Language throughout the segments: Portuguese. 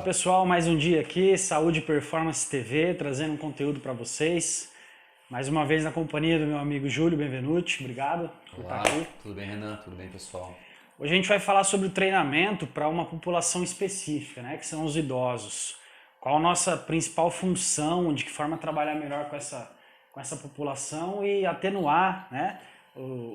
pessoal, mais um dia aqui, Saúde e Performance TV, trazendo um conteúdo para vocês. Mais uma vez na companhia do meu amigo Júlio Benvenuti, obrigado por estar Olá, aqui. tudo bem, Renan? Tudo bem, pessoal? Hoje a gente vai falar sobre o treinamento para uma população específica, né, que são os idosos. Qual a nossa principal função, de que forma trabalhar melhor com essa população e atenuar, né,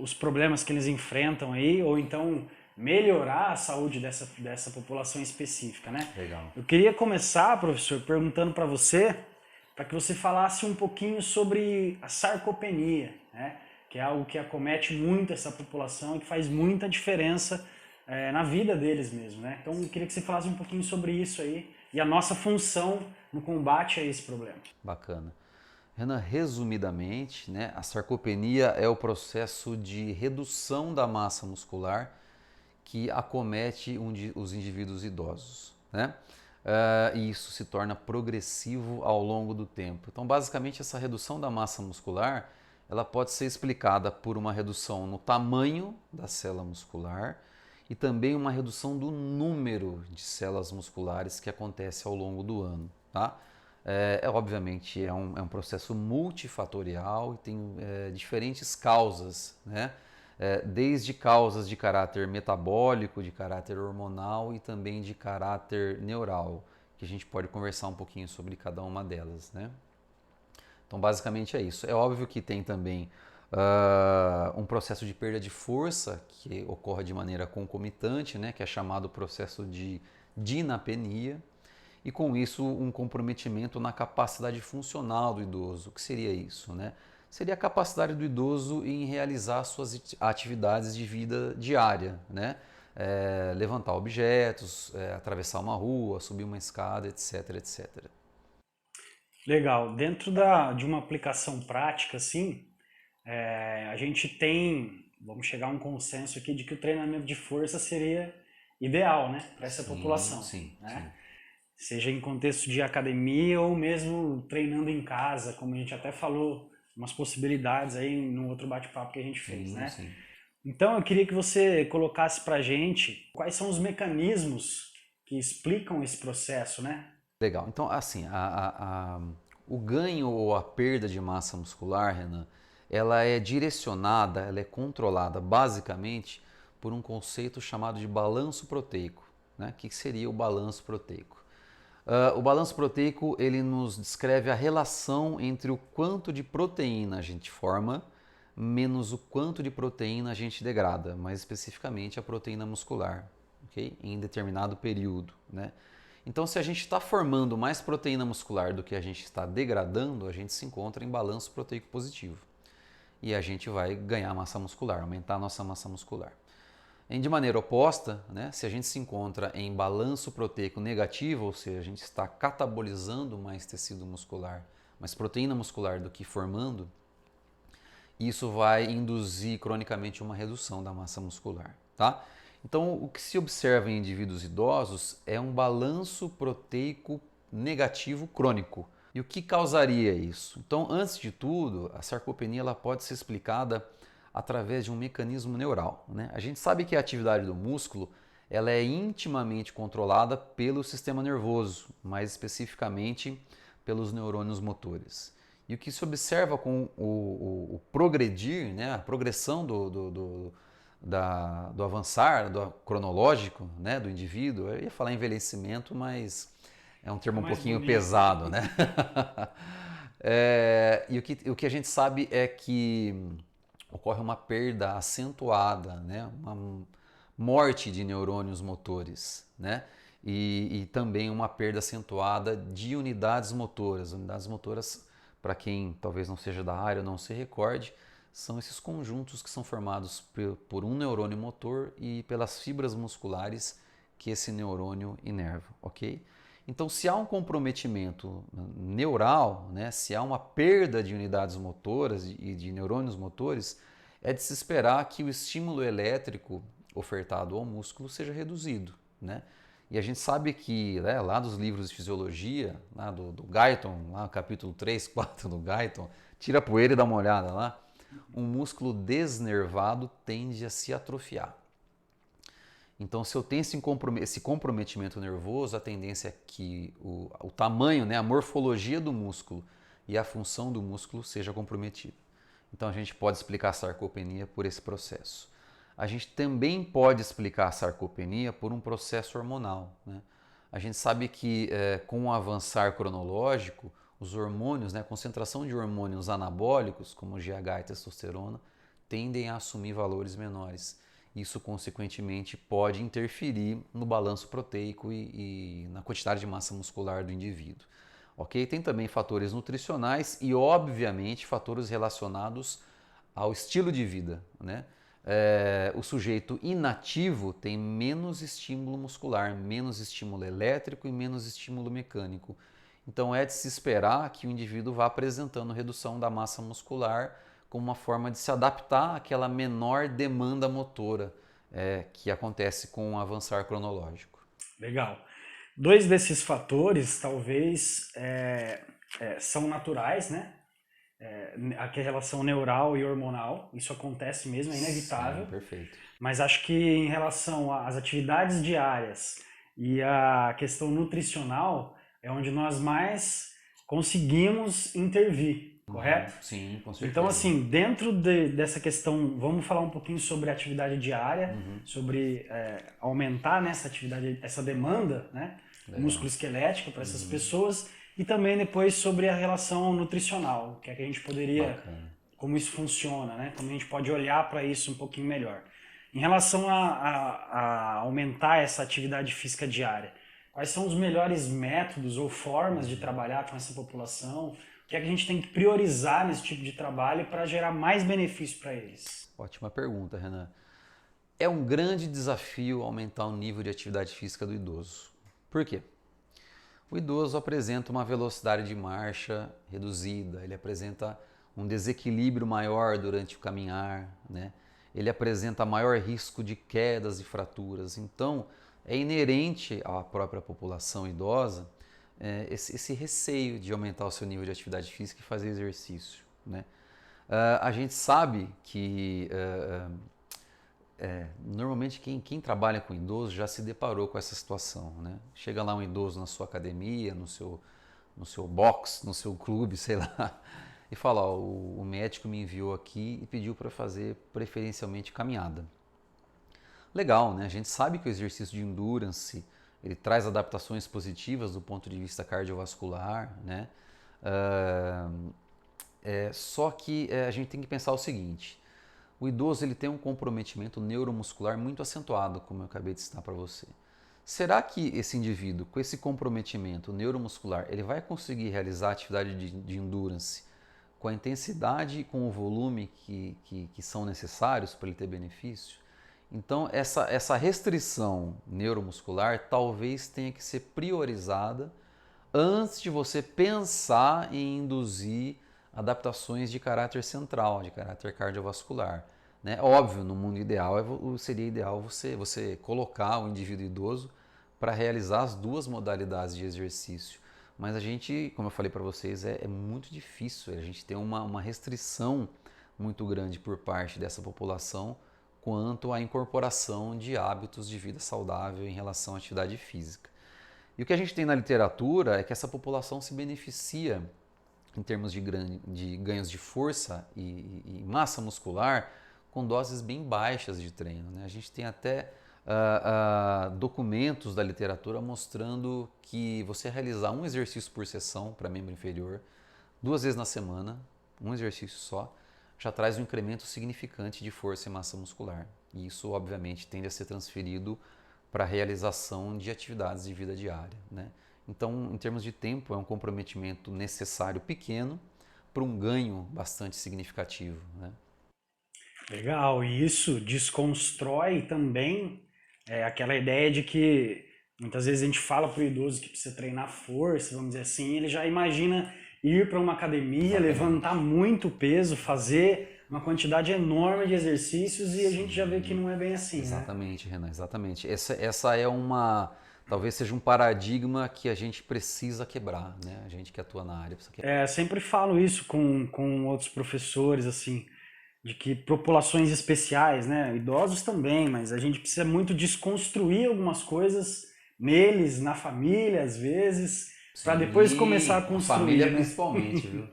os problemas que eles enfrentam aí, ou então melhorar a saúde dessa população específica, né? Legal. Eu queria começar, professor, perguntando para que você falasse um pouquinho sobre a sarcopenia, né? Que é algo que acomete muito essa população e que faz muita diferença na vida deles mesmo, né? Então eu queria que você falasse um pouquinho sobre isso aí e a nossa função no combate a esse problema. Bacana. Renan, resumidamente, né, a sarcopenia é o processo de redução da massa muscular que acomete os indivíduos idosos, né? E isso se torna progressivo ao longo do tempo. Então, basicamente, essa redução da massa muscular, ela pode ser explicada por uma redução no tamanho da célula muscular e também uma redução do número de células musculares que acontece ao longo do ano, tá? Obviamente é um processo multifatorial e tem diferentes causas, né? Desde causas de caráter metabólico, de caráter hormonal e também de caráter neural, que a gente pode conversar um pouquinho sobre cada uma delas, né? Então, basicamente é isso. É óbvio que tem também um processo de perda de força que ocorre de maneira concomitante, né? Que é chamado processo de dinapenia, e com isso um comprometimento na capacidade funcional do idoso. O que seria isso, né? Seria a capacidade do idoso em realizar suas atividades de vida diária, né? Levantar objetos, atravessar uma rua, subir uma escada, etc, etc. Legal. Dentro de uma aplicação prática, assim, a gente vamos chegar a um consenso aqui de que o treinamento de força seria ideal, né, para essa Sim, população, sim, né? sim. Seja em contexto de academia ou mesmo treinando em casa, como a gente até falou, umas possibilidades aí no outro bate-papo que a gente fez, Sim, né? sim. Então eu queria que você colocasse para a gente quais são os mecanismos que explicam esse processo, né? Legal. Então, assim, o ganho ou a perda de massa muscular, Renan, ela é direcionada, ela é controlada basicamente por um conceito chamado de balanço proteico, né? O que seria o balanço proteico? O balanço proteico ele nos descreve a relação entre o quanto de proteína a gente forma menos o quanto de proteína a gente degrada, mais especificamente a proteína muscular, ok? Em determinado período, né? Então, se a gente está formando mais proteína muscular do que a gente está degradando, a gente se encontra em balanço proteico positivo. E a gente vai ganhar massa muscular, aumentar a nossa massa muscular. De maneira oposta, né, se a gente se encontra em balanço proteico negativo, ou seja, a gente está catabolizando mais tecido muscular, mais proteína muscular do que formando, isso vai induzir cronicamente uma redução da massa muscular, tá? Então, o que se observa em indivíduos idosos é um balanço proteico negativo crônico. E o que causaria isso? Então, antes de tudo, a sarcopenia ela pode ser explicada através de um mecanismo neural, né? A gente sabe que a atividade do músculo ela é intimamente controlada pelo sistema nervoso, mais especificamente pelos neurônios motores. E o que se observa com o progredir, né, a progressão do avançar do cronológico, né, do indivíduo, eu ia falar envelhecimento, mas é um Fica termo um mais pouquinho bonito, né? pesado, né? E o que a gente sabe é que ocorre uma perda acentuada, né, uma morte de neurônios motores, né? E também uma perda acentuada de unidades motoras. Unidades motoras, para quem talvez não seja da área ou não se recorde, são esses conjuntos que são formados por um neurônio motor e pelas fibras musculares que esse neurônio inerva, ok? Então, se há um comprometimento neural, né, se há uma perda de unidades motoras e de neurônios motores, é de se esperar que o estímulo elétrico ofertado ao músculo seja reduzido, né? E a gente sabe que, né, lá dos livros de fisiologia, lá do Guyton, lá no capítulo 3, 4 do Guyton, tira a poeira e dá uma olhada lá, um músculo desnervado tende a se atrofiar. Então, se eu tenho esse comprometimento nervoso, a tendência é que o tamanho, né, a morfologia do músculo e a função do músculo seja comprometida. Então, a gente pode explicar a sarcopenia por esse processo. A gente também pode explicar a sarcopenia por um processo hormonal, né? A gente sabe que com o avançar cronológico, os hormônios, né, a concentração de hormônios anabólicos, como GH e testosterona, tendem a assumir valores menores. Isso, consequentemente, pode interferir no balanço proteico e na quantidade de massa muscular do indivíduo. Ok? Tem também fatores nutricionais e, obviamente, fatores relacionados ao estilo de vida, né? O sujeito inativo tem menos estímulo muscular, menos estímulo elétrico e menos estímulo mecânico. Então é de se esperar que o indivíduo vá apresentando redução da massa muscular como uma forma de se adaptar àquela menor demanda motora que acontece com o avançar cronológico. Legal. Dois desses fatores talvez são naturais, né? A relação neural e hormonal, isso acontece mesmo, é inevitável. Sim, perfeito. Mas acho que em relação às atividades diárias e a questão nutricional é onde nós mais conseguimos intervir, correto? Sim, com certeza. Então, assim, dentro dessa questão, vamos falar um pouquinho sobre a atividade diária, sobre aumentar nessa atividade, essa demanda, né, músculo-esquelética para essas pessoas, e também depois sobre a relação nutricional, que é que a gente poderia, como isso funciona, né, como a gente pode olhar para isso um pouquinho melhor. Em relação a aumentar essa atividade física diária, quais são os melhores métodos ou formas de trabalhar com essa população? O que é que a gente tem que priorizar nesse tipo de trabalho para gerar mais benefício para eles? Ótima pergunta, Renan. É um grande desafio aumentar o nível de atividade física do idoso. Por quê? O idoso apresenta uma velocidade de marcha reduzida, ele apresenta um desequilíbrio maior durante o caminhar, né? Ele apresenta maior risco de quedas e fraturas. Então, é inerente à própria população idosa esse receio de aumentar o seu nível de atividade física e fazer exercício, né? A gente sabe que normalmente quem trabalha com idoso já se deparou com essa situação, né? Chega lá um idoso na sua academia, no seu box, no seu clube, sei lá, e fala, ó, o médico me enviou aqui e pediu para fazer preferencialmente caminhada. Legal, né? A gente sabe que o exercício de endurance ele traz adaptações positivas do ponto de vista cardiovascular, né? Só que a gente tem que pensar o seguinte: o idoso ele tem um comprometimento neuromuscular muito acentuado, como eu acabei de citar para você. Será que esse indivíduo, com esse comprometimento neuromuscular, ele vai conseguir realizar a atividade de endurance com a intensidade e com o volume que são necessários para ele ter benefício? Então, essa restrição neuromuscular talvez tenha que ser priorizada antes de você pensar em induzir adaptações de caráter central, de caráter cardiovascular. Né? Óbvio, no mundo ideal seria ideal você colocar o indivíduo idoso para realizar as duas modalidades de exercício. Mas a gente, como eu falei para vocês, é muito difícil. A gente tem uma restrição muito grande por parte dessa população quanto à incorporação de hábitos de vida saudável em relação à atividade física. E o que a gente tem na literatura é que essa população se beneficia em termos de ganhos de força e massa muscular com doses bem baixas de treino, né? A gente tem até documentos da literatura mostrando que você realizar um exercício por sessão para membro inferior 2 vezes na semana, um exercício só, já traz um incremento significante de força e massa muscular. E isso, obviamente, tende a ser transferido para a realização de atividades de vida diária, né? Então, em termos de tempo, é um comprometimento necessário pequeno para um ganho bastante significativo, né? Legal, e isso desconstrói também aquela ideia de que muitas vezes a gente fala para o idoso que precisa treinar força, vamos dizer assim, ele já imagina ir para uma academia, levantar muito peso, fazer uma quantidade enorme de exercícios e a gente já vê que não é bem assim, Exatamente, né? Renan, exatamente. Essa é talvez seja um paradigma que a gente precisa quebrar, né? A gente que atua na área precisa quebrar. Sempre falo isso com outros professores, assim, de que populações especiais, né, idosos também, mas a gente precisa muito desconstruir algumas coisas neles, na família, às vezes, para depois começar a Sim, a família construir, né? principalmente, viu?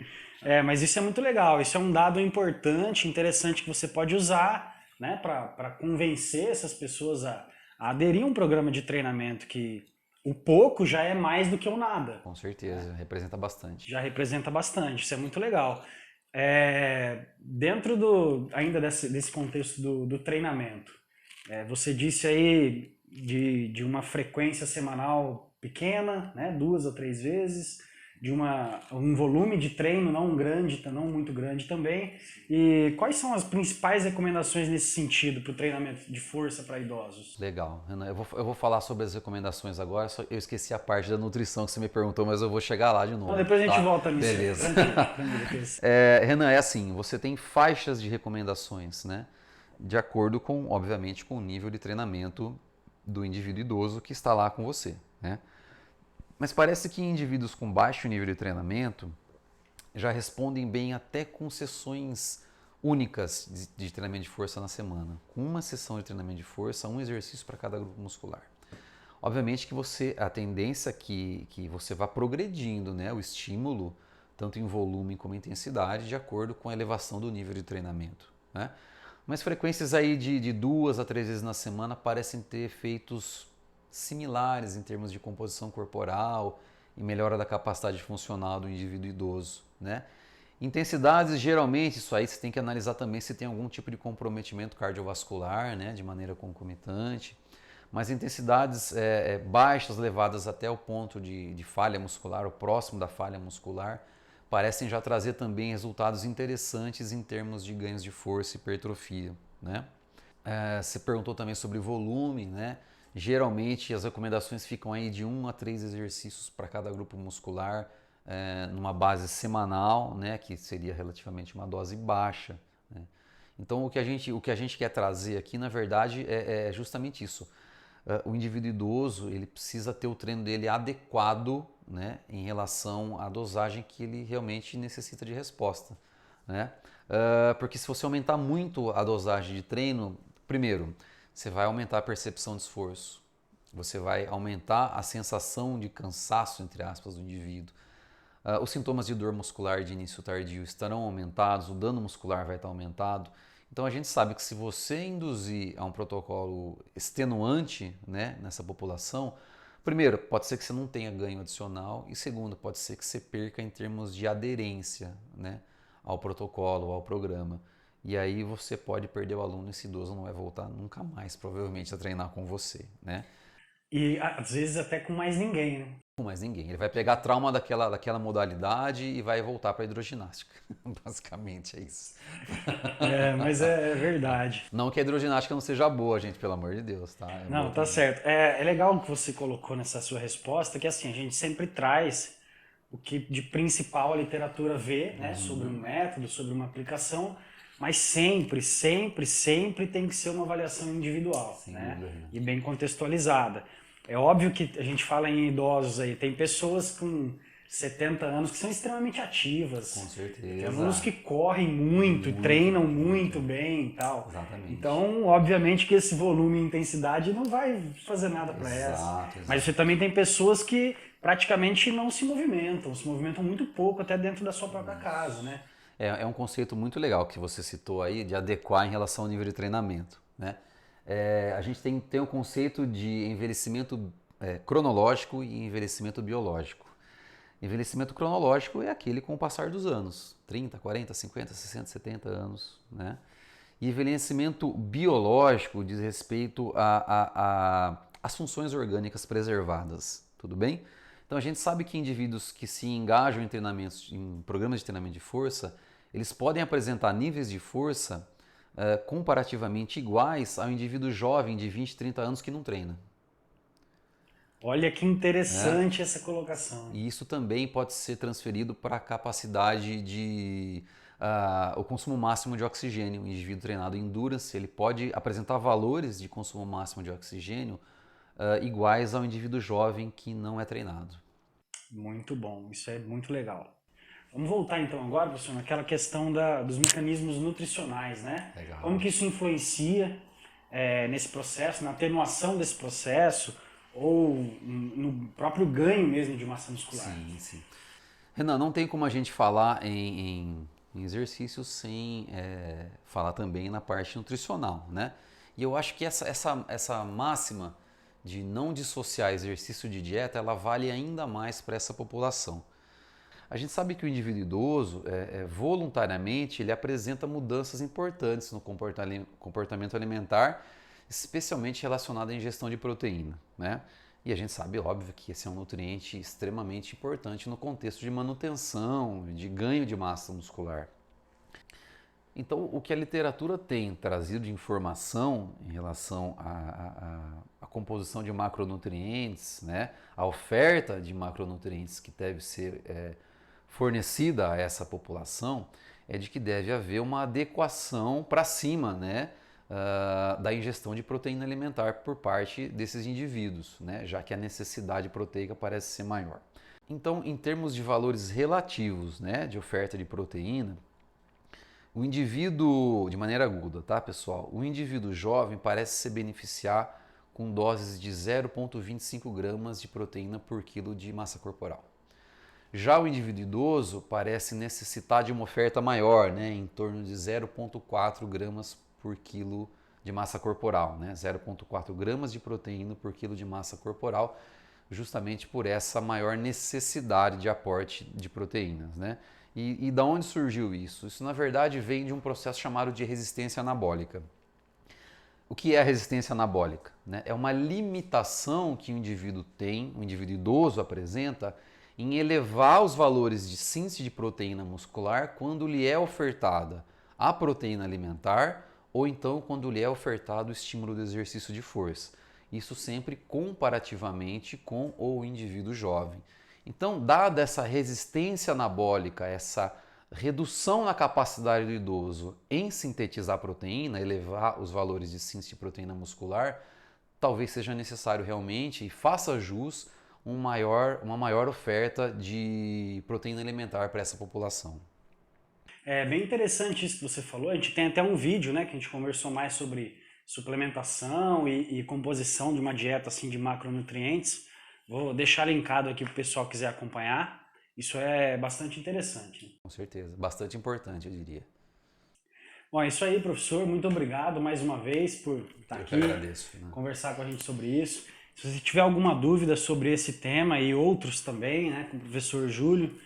Mas isso é muito legal, isso é um dado importante, interessante que você pode usar, né, para convencer essas pessoas a aderir a um programa de treinamento que o pouco já é mais do que o nada, Com certeza, representa bastante. já representa bastante, isso é muito legal. Dentro ainda desse contexto do treinamento, você disse aí de uma frequência semanal pequena, né, 2 a 3 vezes, um volume de treino não grande, não muito grande também. E quais são as principais recomendações nesse sentido para o treinamento de força para idosos? Legal, Renan. Eu vou falar sobre as recomendações agora, só eu esqueci a parte da nutrição que você me perguntou, mas eu vou chegar lá de Então, novo, depois a gente tá? volta nisso aí. Beleza. Tranquilo, tranquilo. Renan, é assim, você tem faixas de recomendações, né? De acordo com, obviamente, com o nível de treinamento do indivíduo idoso que está lá com você, né? Mas parece que indivíduos com baixo nível de treinamento já respondem bem até com sessões únicas de treinamento de força na semana. Com uma sessão de treinamento de força, um exercício para cada grupo muscular. Obviamente que a tendência é que você vá progredindo, né, o estímulo, tanto em volume como em intensidade, de acordo com a elevação do nível de treinamento, né? Mas frequências aí de 2 a 3 vezes na semana parecem ter efeitos similares em termos de composição corporal e melhora da capacidade funcional do indivíduo idoso, né? Intensidades, geralmente, isso aí você tem que analisar também se tem algum tipo de comprometimento cardiovascular, né, de maneira concomitante. Mas intensidades baixas, levadas até o ponto de falha muscular, ou próximo da falha muscular, parecem já trazer também resultados interessantes em termos de ganhos de força e hipertrofia, né? Você perguntou também sobre volume, né? Geralmente as recomendações ficam aí de 1 a 3 exercícios para cada grupo muscular, numa base semanal, né? Que seria relativamente uma dose baixa, né? Então o que a gente quer trazer aqui, na verdade, é justamente isso. O indivíduo idoso ele precisa ter o treino dele adequado, né, em relação à dosagem que ele realmente necessita de resposta, né? Porque se você aumentar muito a dosagem de treino, primeiro, você vai aumentar a percepção de esforço, você vai aumentar a sensação de cansaço, entre aspas, do indivíduo. Os sintomas de dor muscular de início tardio estarão aumentados, o dano muscular vai estar aumentado. Então a gente sabe que se você induzir a um protocolo extenuante, né, nessa população, primeiro, pode ser que você não tenha ganho adicional e segundo, pode ser que você perca em termos de aderência, né, ao protocolo, ao programa. E aí você pode perder o aluno e esse idoso não vai voltar nunca mais, provavelmente, a treinar com você, né? E às vezes até com mais ninguém, né? Com mais ninguém. Ele vai pegar trauma daquela modalidade e vai voltar para a hidroginástica. Basicamente é isso. Mas é verdade. Não que a hidroginástica não seja boa, gente, pelo amor de Deus, tá? É Não, boa tá também. certo. É legal o que você colocou nessa sua resposta, que assim, a gente sempre traz o que de principal a literatura vê, né, sobre um método, sobre uma aplicação, mas sempre, sempre, sempre tem que ser uma avaliação individual, Sem né, dúvida, Renan. e bem contextualizada. É óbvio que a gente fala em idosos aí, tem pessoas com 70 anos que são extremamente Com ativas, tem alunos certeza. que correm muito, Muito, treinam muito. muito bem e tal. Exatamente. Então, obviamente que esse volume e intensidade não vai fazer nada para essa. Exato, Mas você exato. também tem pessoas que praticamente não se movimentam muito pouco até dentro da sua própria casa, né? É um conceito muito legal que você citou aí de adequar em relação ao nível de treinamento, né? A gente tem o conceito de envelhecimento cronológico e envelhecimento biológico. Envelhecimento cronológico é aquele com o passar dos anos, 30, 40, 50, 60, 70 anos, né? E envelhecimento biológico diz respeito às funções orgânicas preservadas, tudo bem? Então a gente sabe que indivíduos que se engajam em treinamentos, em programas de treinamento de força, eles podem apresentar níveis de força comparativamente iguais ao indivíduo jovem de 20, 30 anos que não treina, Olha que né? interessante essa colocação. E isso também pode ser transferido para a capacidade o consumo máximo de oxigênio. O indivíduo treinado em endurance, ele pode apresentar valores de consumo máximo de oxigênio iguais ao indivíduo jovem que não é treinado. Muito bom, isso é muito legal. Vamos voltar então agora, professor, naquela questão dos mecanismos nutricionais, né? Legal. Como que isso influencia nesse processo, na atenuação desse processo ou no próprio ganho mesmo de massa muscular? Sim, sim. Renan, não tem como a gente falar em exercício sem falar também na parte nutricional, né? E eu acho que essa máxima de não dissociar exercício de dieta, ela vale ainda mais para essa população. A gente sabe que o indivíduo idoso, voluntariamente, ele apresenta mudanças importantes no comportamento alimentar, especialmente relacionado à ingestão de proteína, né? E a gente sabe, óbvio, que esse é um nutriente extremamente importante no contexto de manutenção, de ganho de massa muscular. Então, o que a literatura tem trazido de informação em relação à composição de macronutrientes, né, a oferta de macronutrientes que deve ser fornecida a essa população, é de que deve haver uma adequação para cima, né, da ingestão de proteína alimentar por parte desses indivíduos, né, já que a necessidade proteica parece ser maior. Então, em termos de valores relativos, né, de oferta de proteína, o indivíduo, de maneira aguda, tá, pessoal? O indivíduo jovem parece se beneficiar com doses de 0,25 gramas de proteína por quilo de massa corporal. Já o indivíduo idoso parece necessitar de uma oferta maior, né, em torno de 0,4 gramas por quilo de massa corporal, né, 0,4 gramas de proteína por quilo de massa corporal, justamente por essa maior necessidade de aporte de proteínas, né? E da onde surgiu isso? Isso, na verdade, vem de um processo chamado de resistência anabólica. O que é a resistência anabólica? Né? É uma limitação que o indivíduo tem, o indivíduo idoso apresenta, em elevar os valores de síntese de proteína muscular quando lhe é ofertada a proteína alimentar ou então quando lhe é ofertado o estímulo do exercício de força. Isso sempre comparativamente com o indivíduo jovem. Então, dada essa resistência anabólica, essa redução na capacidade do idoso em sintetizar proteína, elevar os valores de síntese de proteína muscular, talvez seja necessário realmente e faça jus uma maior oferta de proteína alimentar para essa população. É bem interessante isso que você falou. A gente tem até um vídeo, né, que a gente conversou mais sobre suplementação e composição de uma dieta assim de macronutrientes. Vou deixar linkado aqui para o pessoal que quiser acompanhar. Isso é bastante interessante. Com certeza, bastante importante, eu diria. Bom, é isso aí, professor. Muito obrigado mais uma vez por estar Eu aqui, que agradeço, né? conversar com a gente sobre isso. Se você tiver alguma dúvida sobre esse tema e outros também, né, com o professor Júlio,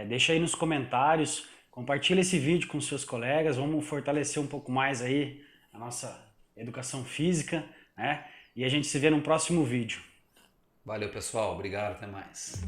deixa aí nos comentários. Compartilha esse vídeo com seus colegas. Vamos fortalecer um pouco mais aí a nossa educação física, né? E a gente se vê no próximo vídeo. Valeu, pessoal. Obrigado. Até mais.